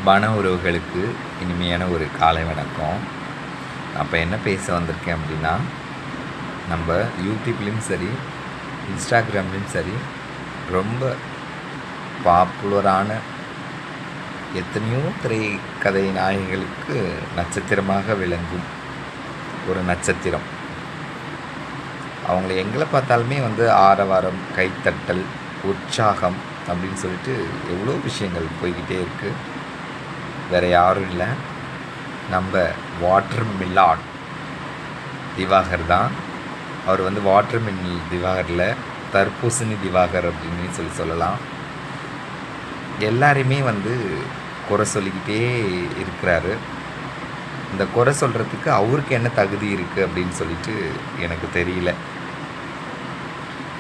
அன்பான உறவுகளுக்கு இனிமையான ஒரு காலை வணக்கம். அப்போ என்ன பேச வந்திருக்கேன் அப்படின்னா, நம்ம யூடியூப்லேயும் சரி, இன்ஸ்டாகிராம்லேயும் சரி, ரொம்ப பாப்புலரான எத்தனையோ திரைக்கதை நாயகிகளுக்கு நட்சத்திரமாக விளங்கும் ஒரு நட்சத்திரம். அவங்கள எங்களை பார்த்தாலுமே ஆரவாரம், கைத்தட்டல், உற்சாகம் அப்படின்னு சொல்லிட்டு எவ்வளோ விஷயங்கள் போய்கிட்டே இருக்குது. வேறு யாரும் இல்லை, நம்ம வாட்டர் மில்லான் திவாகர் தான். அவர் வாட்டர் மில் திவாகரில் தர்பூசணி திவாகர் அப்படின்னு சொல்லலாம். எல்லாரையுமே குறை சொல்லிக்கிட்டே இருக்கிறாரு. இந்த குறை சொல்கிறதுக்கு அவருக்கு என்ன தகுதி இருக்குது அப்படின்னு சொல்லிட்டு எனக்கு தெரியல.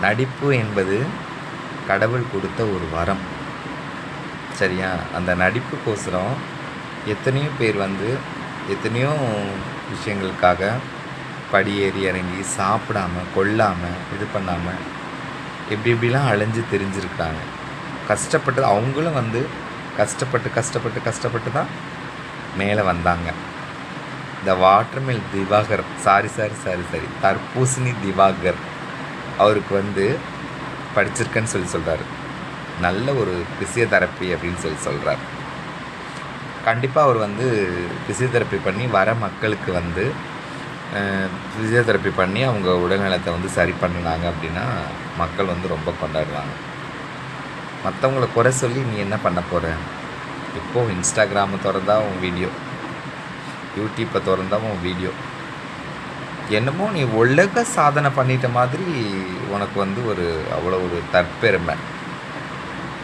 நடிப்பு என்பது கடவுள் கொடுத்த ஒரு வரம், சரியா? அந்த நடிப்புக்கோசரம் எத்தனையோ பேர் எத்தனையோ விஷயங்களுக்காக படியேறி இறங்கி சாப்பிடாமல் கொள்ளாமல் இது பண்ணாமல் எப்படிலாம் அலைஞ்சு தெரிஞ்சிருக்கிறாங்க. கஷ்டப்பட்டு அவங்களும் கஷ்டப்பட்டு தான் மேலே வந்தாங்க. இந்த வாட்டர்மில் திவாகர் சாரி தர்பூசணி திவாகர் அவருக்கு படிச்சிருக்கேன்னு சொல்கிறாரு. நல்ல ஒரு பிசியோதெரப்பி அப்படின்னு சொல்கிறார். கண்டிப்பாக அவர் பிசியோதெரப்பி பண்ணி வர மக்களுக்கு ஃபிசியோதெரப்பி பண்ணி அவங்க உடல்நலத்தை சரி பண்ணினாங்க அப்படின்னா மக்கள் ரொம்ப கொண்டாடுவாங்க. மற்றவங்கள குறை சொல்லி நீ என்ன பண்ண போகிற? இப்போது இன்ஸ்டாகிராமை திறந்தா உன் வீடியோ, யூடியூப்பை திறந்தா உன் வீடியோ, என்னமோ நீ உலக சாதனை பண்ணிட்ட மாதிரி உனக்கு ஒரு அவ்வளோ ஒரு தற்பெருமை.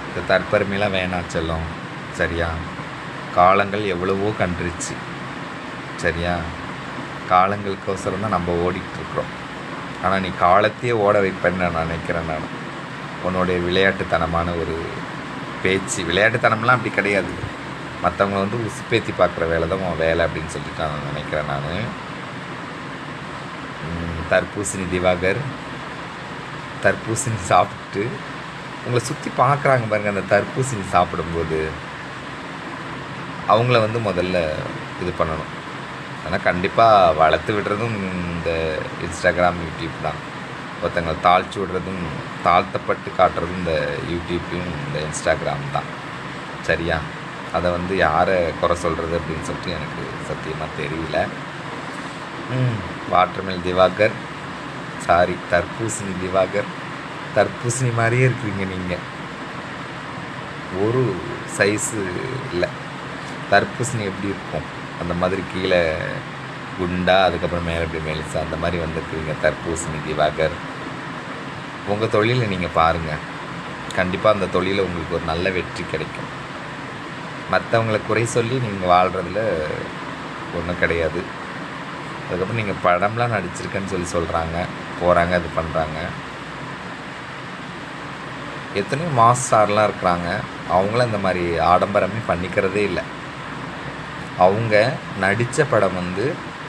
இந்த தற்பெருமையெல்லாம் வேணாம் செல்லம், சரியா? காலங்கள் எவ்வளவோ கண்டுருச்சு, சரியா? காலங்களுக்கோசரம் தான் நம்ம ஓடிக்கிட்டுருக்குறோம். ஆனால் நீ காலத்தையே ஓட வைப்பேன்னு நான் நினைக்கிறேன். நான் உன்னுடைய விளையாட்டுத்தனமான ஒரு பேச்சு, விளையாட்டுத்தனம்லாம் அப்படி கிடையாது, மற்றவங்கள உசுப்பேற்றி பார்க்குற வேலை தான் உன் வேலை அப்படின்னு சொல்லிட்டு நான் நினைக்கிறேன். நான் தர்பூசணி திவாகர் தர்பூசணி சாப்பிட்டு உங்களை சுற்றி பார்க்குறாங்க பாருங்கள். அந்த தர்பூசணி சாப்பிடும்போது அவங்கள முதல்ல இது பண்ணணும். ஆனால் கண்டிப்பாக வளர்த்து விடுறதும் இந்த இன்ஸ்டாகிராம், யூடியூப் தான். ஒருத்தங்களை தாழ்ச்சி விடுறதும் தாழ்த்தப்பட்டு காட்டுறதும் இந்த யூடியூப்பையும் இந்த இன்ஸ்டாகிராம் தான், சரியா? அதை யாரை குறை சொல்கிறது அப்படின்னு சொல்லிட்டு எனக்கு சத்தியமாக தெரியல. வாட்டர்மில் திவாகர் சாரி தர்பூசணி திவாகர், தர்பூசணி மாதிரியே இருக்கிறீங்க நீங்கள். ஒரு சைஸு இல்லை. தர்பூசணி எப்படி இருக்கும் அந்த மாதிரி கீழே குண்டா, அதுக்கப்புறம் மேலே எப்படி மெலிசா, அந்த மாதிரி வந்துருக்குறீங்க தர்பூசணி திவாகர். உங்கள் தொழிலை நீங்கள் பாருங்கள், கண்டிப்பாக அந்த தொழிலில் உங்களுக்கு ஒரு நல்ல வெற்றி கிடைக்கும். மற்றவங்களை குறை சொல்லி நீங்கள் வாழ்கிறதுல ஒன்றும் கிடையாது. அதுக்கப்புறம் நீங்கள் படம்லாம் நடிச்சிருக்கேன்னு சொல்கிறாங்க, போகிறாங்க, இது பண்ணுறாங்க. எத்தனையோ மாஸ் ஸ்டார்லாம் இருக்கிறாங்க, அவங்களும் இந்த மாதிரி ஆடம்பரமே பண்ணிக்கிறதே இல்லை. அவங்க நடித்த படம்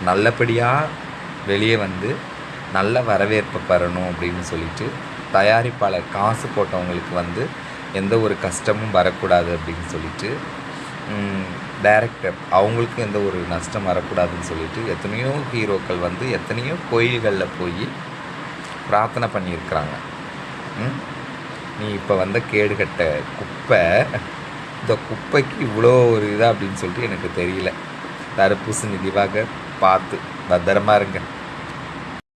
நல்லபடியாக வெளியே நல்ல வரவேற்பை பெறணும் அப்படின்னு சொல்லிட்டு தயாரிப்பாளர் காசு போட்டவங்களுக்கு எந்த ஒரு கஷ்டமும் வரக்கூடாது அப்படின்னு சொல்லிட்டு, டைரக்டர் அவங்களுக்கு எந்த ஒரு நஷ்டம் வரக்கூடாதுன்னு சொல்லிட்டு எத்தனையோ ஹீரோக்கள் எத்தனையோ கோயில்களில் போய் பிரார்த்தனை பண்ணியிருக்கிறாங்க. நீ இப்போ கேடுகட்ட குப்பை, இந்த குப்பைக்கு இவ்வளோ ஒரு இதாக அப்படின்னு சொல்லிட்டு எனக்கு தெரியல. தர்பூசணி திவாகர் பார்த்து பத்திரமா இருங்க.